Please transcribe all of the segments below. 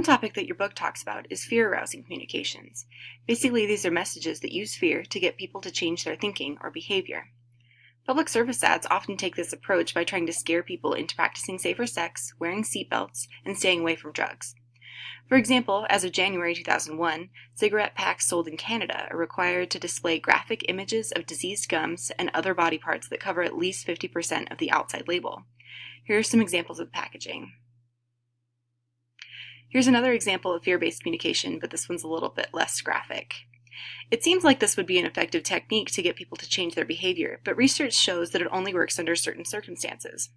One topic that your book talks about is fear-arousing communications. Basically, these are messages that use fear to get people to change their thinking or behavior. Public service ads often take this approach by trying to scare people into practicing safer sex, wearing seatbelts, and staying away from drugs. For example, as of January 2001, cigarette packs sold in Canada are required to display graphic images of diseased gums and other body parts that cover at least 50% of the outside label. Here are some examples of the packaging. Here's another example of fear-based communication, but this one's a little bit less graphic. It seems like this would be an effective technique to get people to change their behavior, but research shows that it only works under certain circumstances.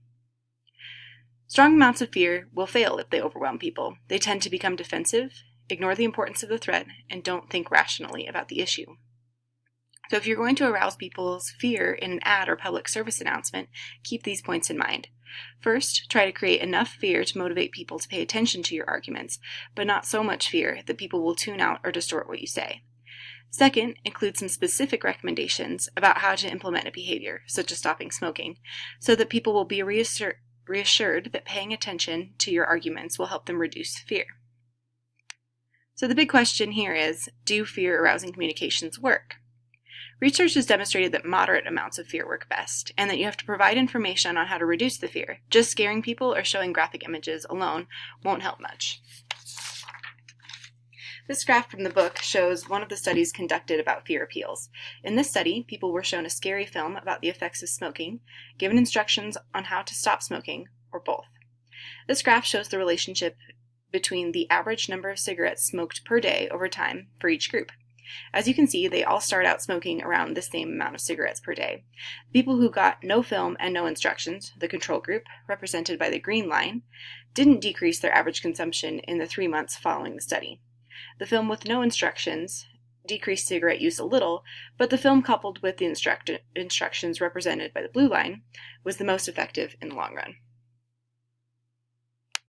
Strong amounts of fear will fail if they overwhelm people. They tend to become defensive, ignore the importance of the threat, and don't think rationally about the issue. So if you're going to arouse people's fear in an ad or public service announcement, keep these points in mind. First, try to create enough fear to motivate people to pay attention to your arguments, but not so much fear that people will tune out or distort what you say. Second, include some specific recommendations about how to implement a behavior, such as stopping smoking, so that people will be reassured that paying attention to your arguments will help them reduce fear. So the big question here is, do fear-arousing communications work? Research has demonstrated that moderate amounts of fear work best, and that you have to provide information on how to reduce the fear. Just scaring people or showing graphic images alone won't help much. This graph from the book shows one of the studies conducted about fear appeals. In this study, people were shown a scary film about the effects of smoking, given instructions on how to stop smoking, or both. This graph shows the relationship between the average number of cigarettes smoked per day over time for each group. As you can see, they all start out smoking around the same amount of cigarettes per day. The people who got no film and no instructions, the control group, represented by the green line, didn't decrease their average consumption in the 3 months following the study. The film with no instructions decreased cigarette use a little, but the film coupled with the instructions represented by the blue line was the most effective in the long run.